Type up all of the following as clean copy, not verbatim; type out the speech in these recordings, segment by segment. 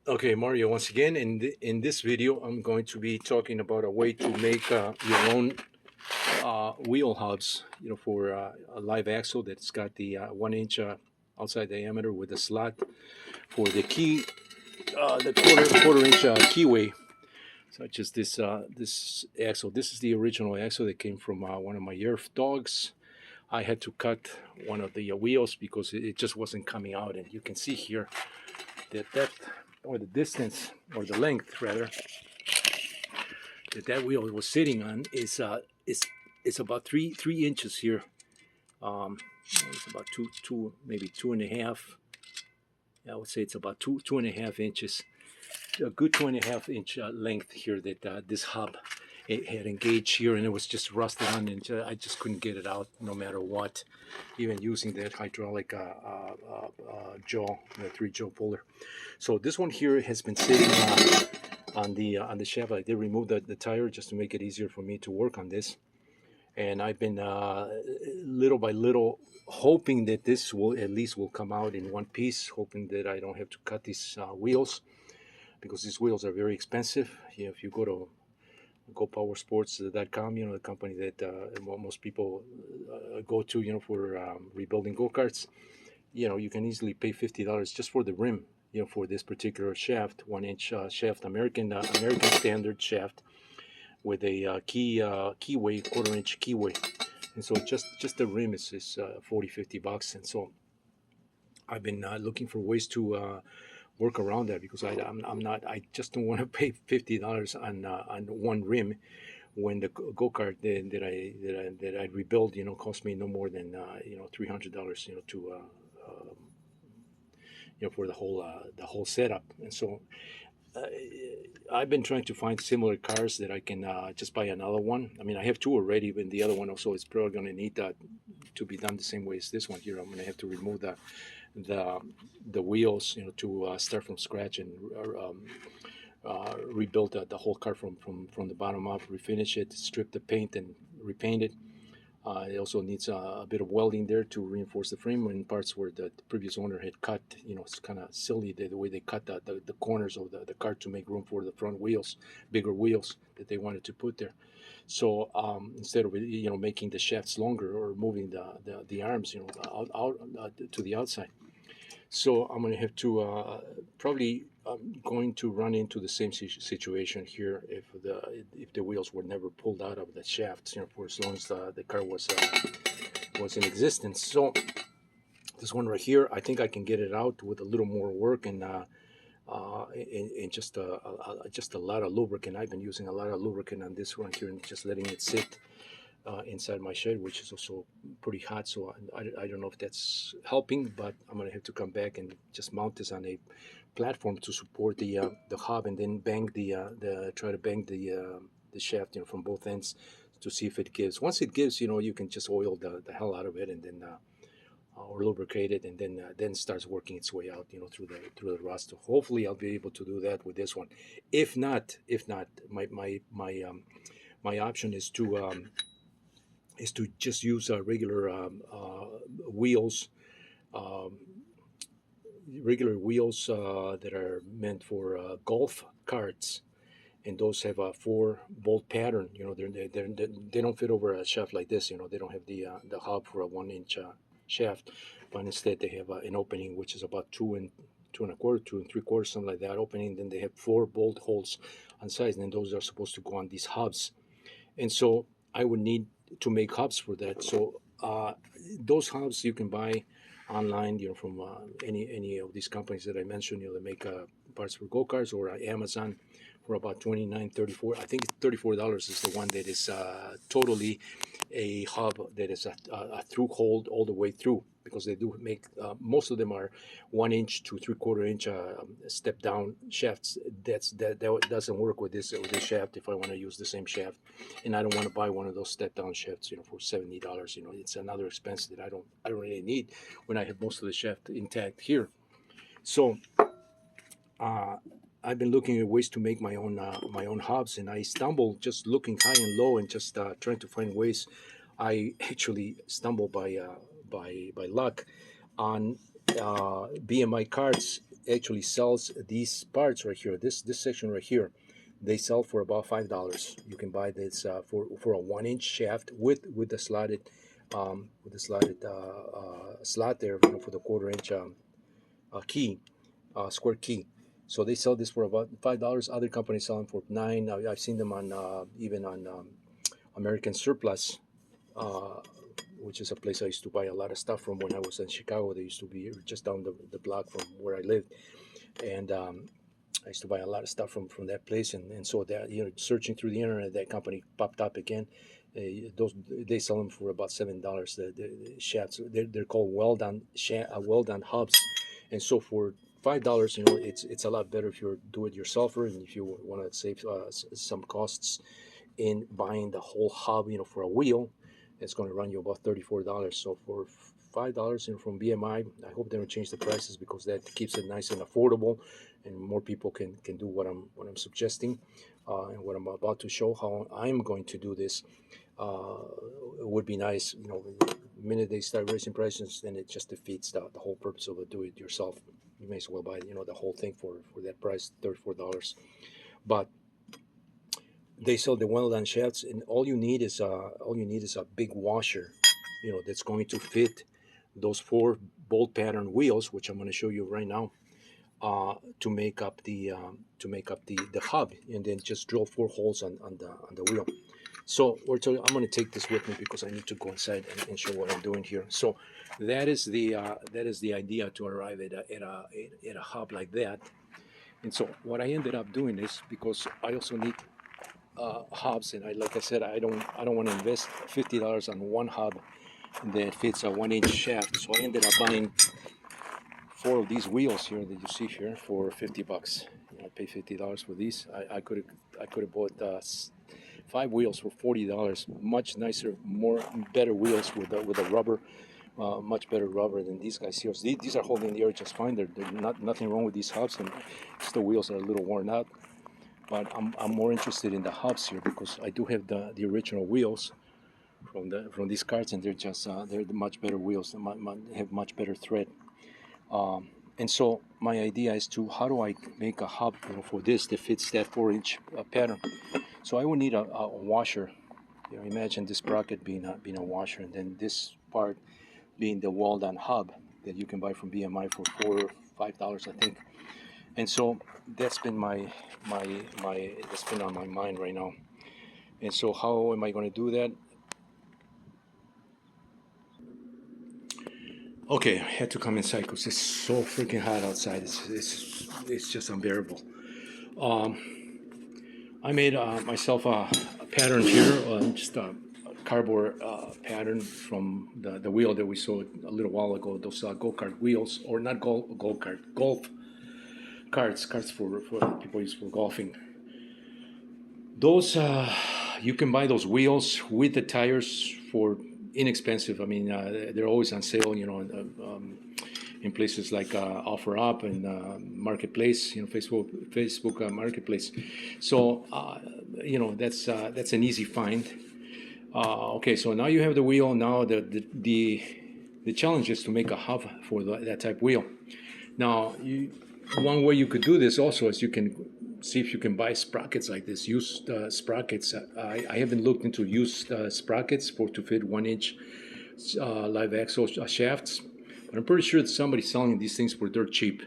Okay, Mario, once again, in this video, I'm going to be talking about a way to make your own wheel hubs, for a live axle that's got the 1 inch outside diameter with a slot for the key, the quarter inch keyway, such as this axle. This is the original axle that came from one of my Yerf dogs. I had to cut one of the wheels because it just wasn't coming out, and you can see here the depth or the distance or the length rather that wheel was sitting on is about three inches here. Um, it's about two maybe 2.5. I would say it's about two and a half inches, a good 2.5 inch length here that this hub it had engaged here, and it was just rusted on, and I just couldn't get it out no matter what, even using that hydraulic jaw, the 3-jaw puller. So this one here has been sitting on the shaft. I did remove the tire just to make it easier for me to work on this, and I've been little by little hoping that this will at least will come out in one piece, hoping that I don't have to cut these wheels because these wheels are very expensive. If you go to gopowersports.com, the company that most people go to, for rebuilding go-karts, you can easily pay $50 just for the rim, for this particular shaft, 1 inch shaft, American standard shaft with a keyway, quarter-inch keyway. And so just the rim is 40-50 bucks. And so I've been looking for ways to work around that because I'm not, I just don't want to pay $50 on one rim when the go-kart that I rebuild, cost me no more than $300, to for the whole setup. And so uh, I've been trying to find similar cars that I can just buy another one. I mean, I have two already, but the other one also is probably going to need that to be done the same way as this one here. I'm going to have to remove the the wheels, to start from scratch and rebuild the whole car from the bottom up, refinish it, strip the paint, and repaint it. It also needs a bit of welding there to reinforce the frame in parts where the previous owner had cut. It's kind of silly the way they cut the corners of the car to make room for the front wheels, bigger wheels that they wanted to put there. So instead of making the shafts longer or moving the arms out to the outside, so I'm going to have to probably going to run into the same situation here if the wheels were never pulled out of the shafts, for as long as the car was in existence. So this one right here, I think I can get it out with a little more work and just a lot of lubricant. I've been using a lot of lubricant on this one here and just letting it sit inside my shed, which is also pretty hot. So I don't know if that's helping, but I'm gonna have to come back and just mount this on a platform to support the hub, and then bang the try to bang the shaft, from both ends to see if it gives. Once it gives, you can just oil the hell out of it, and then or lubricate it, and then starts working its way out, through the rust. So hopefully, I'll be able to do that with this one. If not, my option is to just use regular wheels, um, that are meant for golf carts, and those have a 4-bolt pattern. They don't fit over a shaft like this. They don't have the hub for a 1 inch shaft, but instead they have an opening which is about 2 and 2 1/4, 2 3/4, something like that opening. Then they have 4 bolt holes on sides, and then those are supposed to go on these hubs. And so I would need to make hubs for that. So those hubs you can buy online, from any of these companies that I mentioned. They make parts for go karts, or Amazon for about 29, 34. I think $34 is the one that is totally a hub that is a through hold all the way through, because they do make most of them are 1 inch to 3/4 inch step down shafts. That doesn't work with this shaft if I want to use the same shaft, and I don't want to buy one of those step down shafts for $70. It's another expense that I don't really need when I have most of the shaft intact here. So uh, I've been looking at ways to make my own hubs, and I stumbled just looking high and low and just trying to find ways. I actually stumbled by luck on BMI carts actually sells these parts right here. This section right here, they sell for about $5. You can buy this for a 1-inch shaft with the slotted slot there, you know, for the 1/4 inch key, square key. So they sell this for about $5. Other companies sell them for 9. I've seen them on even on American Surplus, uh, which is a place I used to buy a lot of stuff from when I was in Chicago. They used to be just down the block from where I lived, and I used to buy a lot of stuff from that place. And so that, you know, searching through the internet, that company popped up again. Those they sell them for about $7. The shafts, they're called weld on hubs, and so for $5, you know, it's a lot better if you're do it yourselfer, and if you want to save some costs in buying the whole hub, you know, for a wheel, it's going to run you about $34. So for $5, you know, from BMI, I hope they don't change the prices, because that keeps it nice and affordable, and more people can do what I'm suggesting, and what I'm about to show how I'm going to do this. It would be nice, you know, the minute they start raising prices, then it just defeats the whole purpose of a do it yourself. You may as well buy, you know, the whole thing for that price, $34. But they sell the weld-on shafts, and all you need is a big washer, you know, that's going to fit those 4 bolt pattern wheels, which I'm going to show you right now, to make up the hub, and then just drill 4 holes on the wheel. So I'm going to take this with me, because I need to go inside and show what I'm doing here. So that is the idea, to arrive at a hub like that. And so what I ended up doing is, because I also need hubs, and like I said, I don't want to invest $50 on one hub that fits a 1-inch shaft. So I ended up buying 4 of these wheels here that you see here for $50. I paid $50 for these. I could have bought 5 wheels for $40. Much nicer, better wheels with a rubber. Much better rubber than these guys here. So these are holding the air just fine. They're nothing wrong with these hubs, and just the wheels are a little worn out. But I'm more interested in the hubs here, because I do have the original wheels from these carts, and they're the much better wheels. They have much better tread. And so my idea is to, how do I make a hub, you know, for this that fits that 4-inch pattern? So I would need a washer. You know, imagine this bracket being a washer, and then this part being the weld-on hub that you can buy from BMI for $4 or $5, I think. And so that's been that's been on my mind right now. And so how am I going to do that? Okay, I had to come inside because it's so freaking hot outside. It's just unbearable. I made myself a pattern here, just a cardboard pattern from the wheel that we saw a little while ago. Those Go Kart wheels, or not Go Kart, golf carts for people use for golfing. Those you can buy those wheels with the tires for inexpensive. I mean, they're always on sale, you know, in places like OfferUp and Marketplace, you know, Facebook Marketplace. So you know, that's an easy find. Okay, so now you have the wheel. Now the challenge is to make a hub for that type wheel. Now, one way you could do this also is you can see if you can buy sprockets like this, used sprockets. I haven't looked into used sprockets to fit 1-inch live axle shafts, but I'm pretty sure that somebody's selling these things for dirt cheap.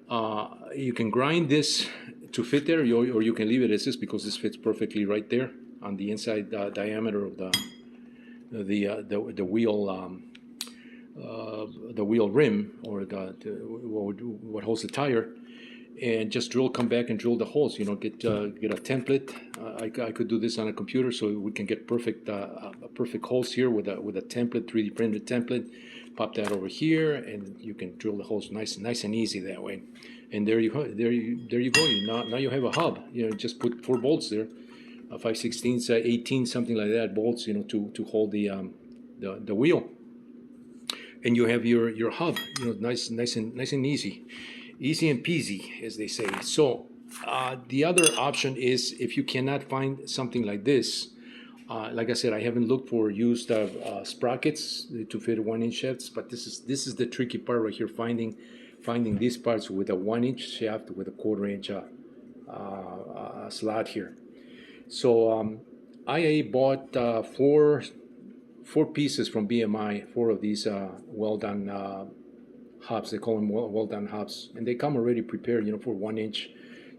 You can grind this to fit there, or you can leave it as this, because this fits perfectly right there on the inside diameter of the wheel. The wheel rim, or what holds the tire, and just come back and drill the holes. You know, get a template. I could do this on a computer, so we can get perfect holes here with a template, 3D printed template. Pop that over here, and you can drill the holes nice and easy that way. And there you go. There you go. Now you have a hub. You know, just put 4 bolts there, 5/16, 18, something like that, bolts. You know, to hold the wheel. And you have your hub, you know, nice and easy and peasy, as they say. So the other option is, if you cannot find something like this, like I said, I haven't looked for used sprockets to fit 1-inch shafts, but this is the tricky part right here, finding finding these parts with a 1-inch shaft with a 1/4 inch slot here. So I bought four pieces from BMI, four of these well done hubs. They call them well done hubs, and they come already prepared, for 1-inch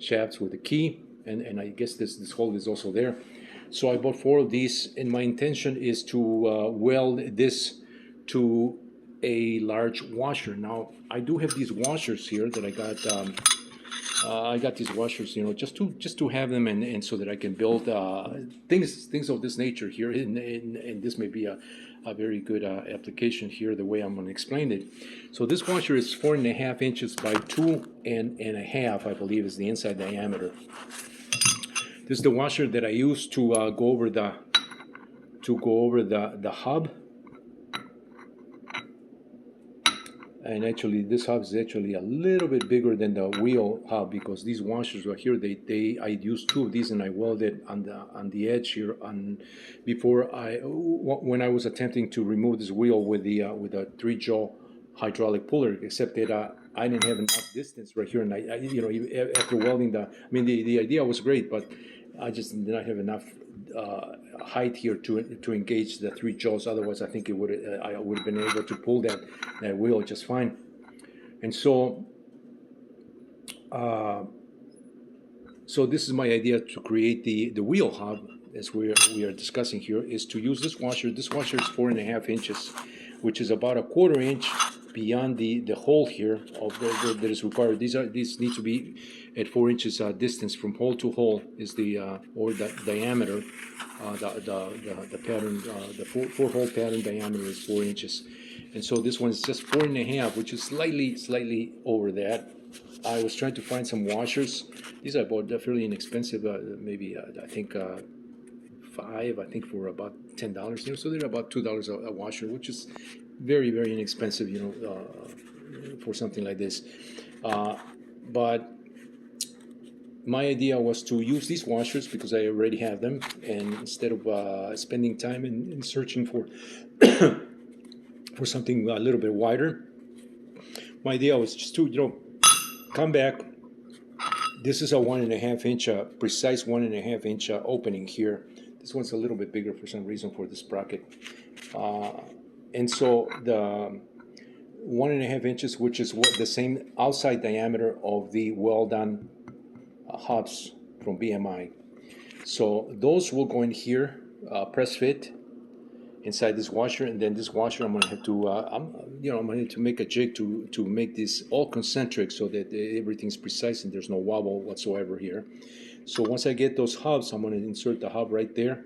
shafts with a key, and I guess this hole is also there. So I bought four of these, and my intention is to weld this to a large washer. Now I do have these washers here that I got. I got these washers, just to have them, and so that I can build things of this nature here. And this may be a very good application here, the way I'm going to explain it. So this washer is 4.5 inches by 2.5, I believe, is the inside diameter. This is the washer that I use to go over the hub. And actually, this hub is actually a little bit bigger than the wheel hub, because these washers right here, I used two of these, and I welded on the edge here when I was attempting to remove this wheel with a 3-jaw hydraulic puller. Except that I didn't have enough distance right here, and after welding the idea was great, but I just did not have enough height here to engage the 3 jaws. Otherwise, I think I would have been able to pull that wheel just fine. And so this is my idea to create the wheel hub, as we are discussing here, is to use this washer. This washer is 4.5 inches, which is about a 1/4 inch beyond the hole here that is required. These need to be at 4 inches distance from hole to hole, is the diameter. The pattern, the four hole pattern diameter is 4 inches, and so this one is just 4.5, which is slightly over that. I was trying to find some washers. These I bought fairly inexpensive, maybe I think 5. I think for about $10. So they're about $2 a washer, which is very inexpensive, for something like this. But my idea was to use these washers because I already have them, and instead of spending time in searching for for something a little bit wider, my idea was just to come back. This is a 1.5 inch, precise 1.5 inch opening here. This one's a little bit bigger for some reason for the sprocket, and so the 1.5 inches, which is the same outside diameter of the well-done hubs from BMI. So those will go in here, press fit inside this washer, and then this washer I'm going to have to I'm going to need to make a jig to make this all concentric so that everything's precise and there's no wobble whatsoever here. So once I get those hubs, I'm going to insert the hub right there,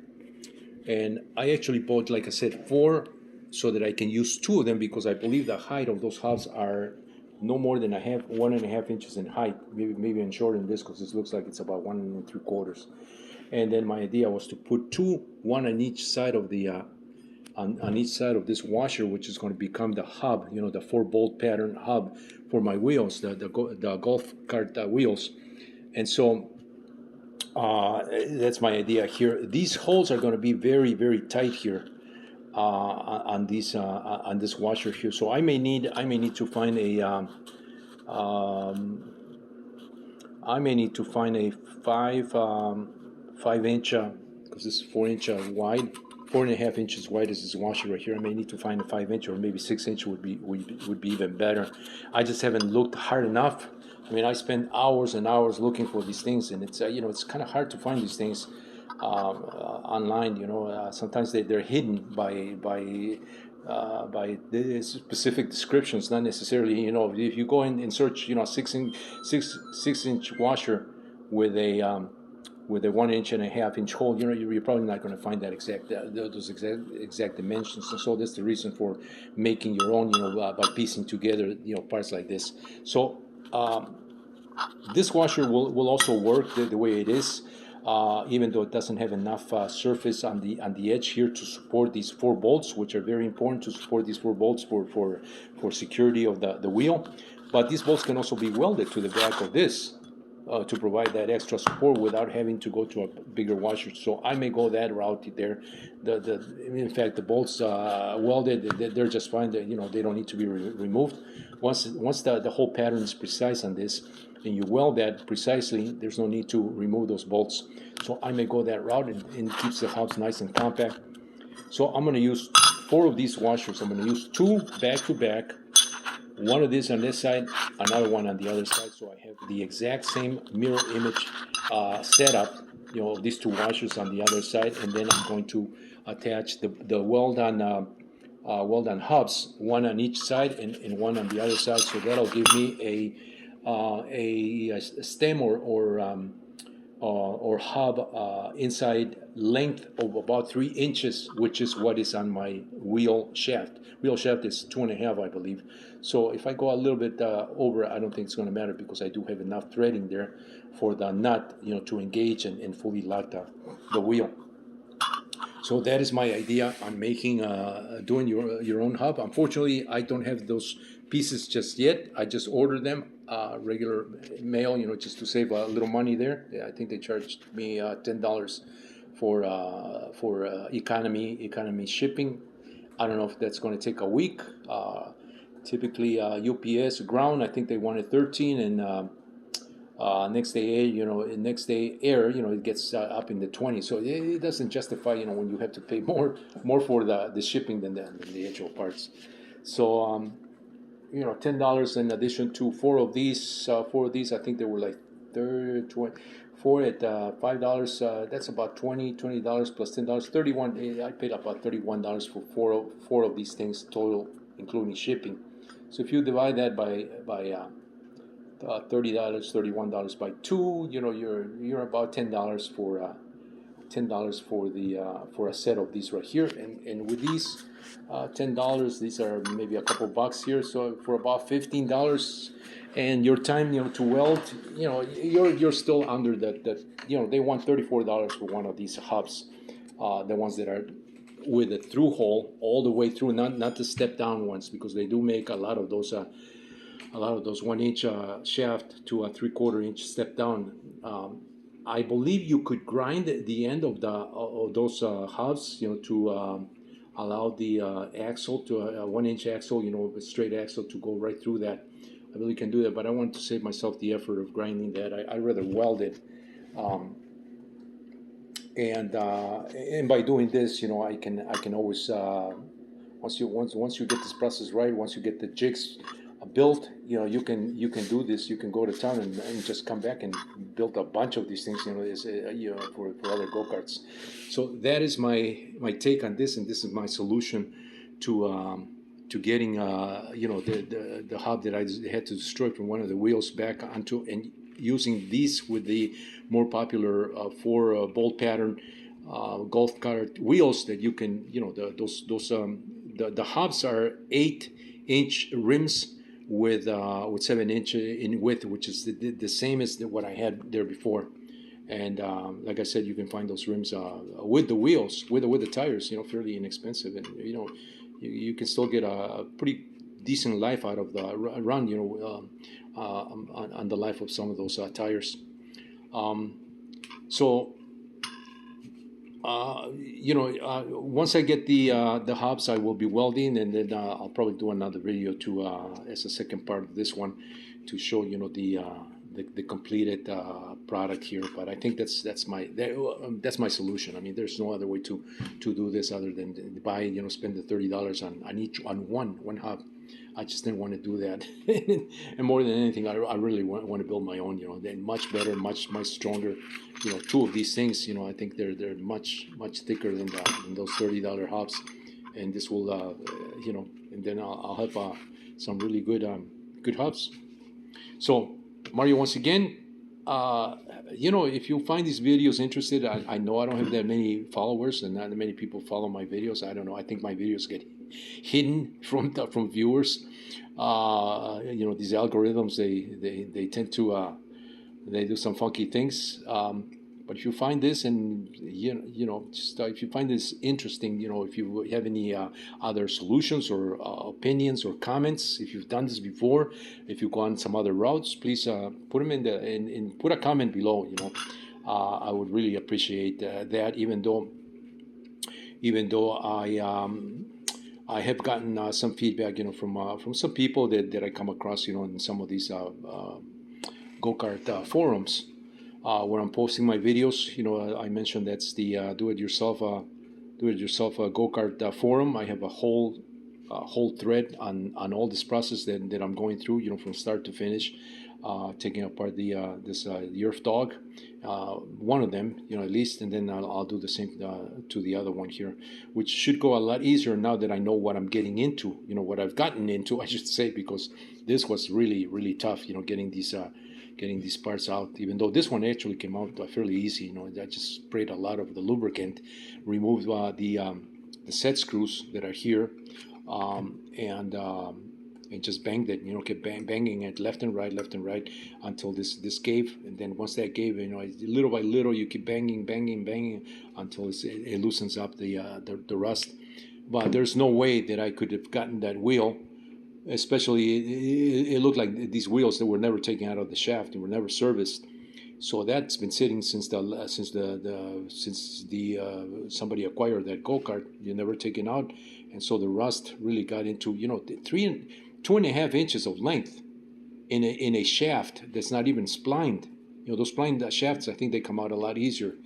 and I actually bought, like I said, 4 so that I can use 2 of them, because I believe the height of those hubs are no more than 1.5 inches in height, maybe even shorter than this, because this looks like it's about 1 3/4. And then my idea was to put 2, one on each side of the on each side of this washer, which is going to become the hub, the 4-bolt pattern hub for my wheels, the Golf Kart wheels. And so that's my idea here. These holes are going to be very tight here on this washer here. So I may need to find a I may need to find a 5 inch, because this is 4 inch wide, 4.5 inches wide is this washer right here. I may need to find a 5 inch or maybe 6 inch would be even better. I just haven't looked hard enough. I mean, I spend hours and hours looking for these things, and it's it's kind of hard to find these things online. Sometimes they're hidden by the specific descriptions, not necessarily. If you go in and search, 6 inch washer with a 1.5 inch hole, you're probably not going to find that those exact dimensions. And so that's the reason for making your own, by piecing together, parts like this. So this washer will also work the way it is, even though it doesn't have enough surface on the edge here to support these 4 bolts, which are very important to support these 4 bolts for security of the wheel. But these bolts can also be welded to the back of this to provide that extra support without having to go to a bigger washer. So I may go that route there. In fact, the bolts welded, they're just fine. They don't need to be removed. once the whole pattern is precise on this, and you weld that precisely, there's no need to remove those bolts. So I may go that route, and it keeps the hubs nice and compact. So I'm going to use 4 of these washers. I'm going to use 2 back to back, one of these on this side, another one on the other side, so I have the exact same mirror image setup, these 2 washers on the other side, and then I'm going to attach the weld-on hubs, one on each side and one on the other side, so that'll give me a stem or hub inside length of about 3 inches, which is what is on my wheel shaft. Wheel shaft is 2.5, I believe. So if I go a little bit over, I don't think it's going to matter because I do have enough threading there for the nut, to engage and fully lock the wheel. So that is my idea on making, doing your own hub. Unfortunately, I don't have those pieces just yet. I just ordered them, regular mail, just to save a little money there. Yeah, I think they charged me $10 for economy shipping. I don't know if that's going to take a week. Typically, UPS ground, I think they wanted 13, and next day air, it gets up in the 20s. So it doesn't justify, when you have to pay more for the shipping than the actual parts. So $10 in addition to 4 of these. 4 of these, I think they were like 20, 4 at $5. That's about $20 plus $10, 31. I paid about $31 for four of these things total, including shipping. So if you divide that by $30, $31 by 2, you're about $10 for for a set of these right here, and with these $10, these are maybe a couple bucks here, so for about $15, and your time, to weld, you're still under that. They want $34 for one of these hubs, the ones that are with a through hole all the way through, not the step down ones, because they do make a lot of those 1-inch shaft to a 3/4 inch step down. I believe you could grind the end of those hubs, to allow the axle to a 1-inch axle, a straight axle to go right through that. I really can do that, but I want to save myself the effort of grinding that. I'd rather weld it. And by doing this, I can always once you get this process right, once you get the jigs built, you can do this. You can go to town and just come back and build a bunch of these things, for other go-karts. So that is my take on this, and this is my solution to getting the hub that I had to destroy from one of the wheels back onto, and using these with the more popular 4 bolt pattern Golf Kart wheels that you can, the hubs are 8-inch rims with 7-inch in width, which is the same as what I had there before. And like I said, you can find those rims with the wheels, with the tires, fairly inexpensive, and you can still get a pretty decent life out of the run, on the life of some of those tires. Once I get the hubs, I will be welding, and then I'll probably do another video as a second part of this one to show the completed product here. But I think that's my solution. I mean, there's no other way to do this other than to buy, spend the $30 on one hub. I just didn't want to do that. And more than anything, I really want to build my own. They're much better, much stronger. 2 of these things, I think they're much thicker than those $30 hubs, and this will, and then I'll have some really good hubs. So Mario, once again, if you find these videos interested, I know I don't have that many followers, and not that many people follow my videos. I don't know. I think my videos get hidden from viewers. These algorithms, they tend to they do some funky things. But if you find this, and if you find this interesting, if you have any other solutions or opinions or comments, if you've done this before, if you've gone some other routes, please put them in put a comment below. I would really appreciate that. Even though I have gotten some feedback, from some people that I come across, in some of these go kart forums where I'm posting my videos. I mentioned that's the do-it-yourself go kart forum. I have a whole thread on all this process that I'm going through, from start to finish, taking apart this Yerf Dog, one of them, at least, and then I'll do the same to the other one here, which should go a lot easier now that I know what I'm getting into, what I've gotten into, I should say, because this was really, really tough, getting these parts out, even though this one actually came out fairly easy. I just sprayed a lot of the lubricant, removed the set screws that are here, and just banged it, kept banging it left and right until this gave. And then once that gave, little by little, you keep banging until it loosens up the rust. But there's no way that I could have gotten that wheel. Especially, it looked like these wheels that were never taken out of the shaft and were never serviced. So that's been sitting since somebody acquired that go kart. You never taken out, and so the rust really got into 2.5 inches of length in a shaft that's not even splined. Those splined shafts, I think they come out a lot easier.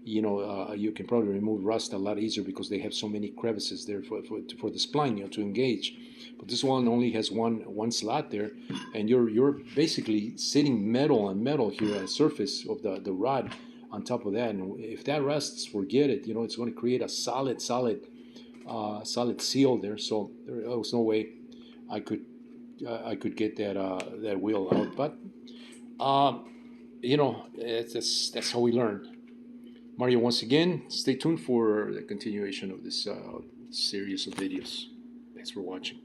You can probably remove rust a lot easier because they have so many crevices there for the spline, to engage. But this one only has one slot there, and you're basically sitting metal on metal here at the surface of the rod on top of that. And if that rusts, forget it. It's going to create a solid seal there. So there was no way I could get that wheel out. But that's how we learn. Mario, once again, stay tuned for the continuation of this series of videos. Thanks for watching.